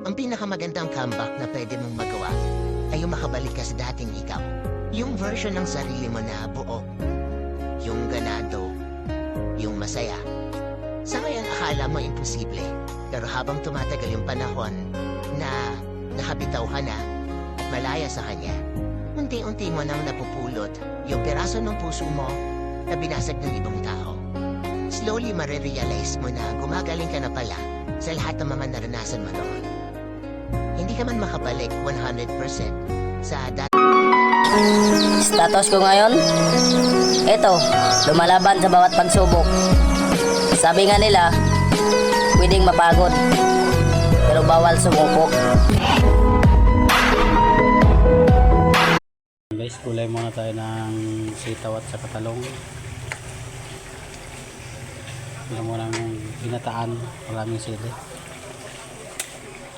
Ang pinakamagandang comeback na pwede mong magawa ay yung makabalik ka sa dating ikaw. Yung version ng sarili mo na buo, yung ganado, yung masaya. Sa ngayon akala mo imposible, pero habang tumatagal yung panahon na nakabitaw ka na at malaya sa kanya, unti-unti mo nang napupulot yung piraso ng puso mo na binasag ng ibang tao. Slowly marirealize mo na gumagaling ka na pala sa lahat ng mga naranasan mo noon. Hindi ka man makabalik 100% sa dati. Status ko ngayon, ito, lumalaban sa bawat pagsubok. Sabi nga nila, pwedeng mapagod, pero bawal sumuko. Guys, kulay muna tayo ng sitaw at saka talong. Ito muna ng ginataan, maraming sili.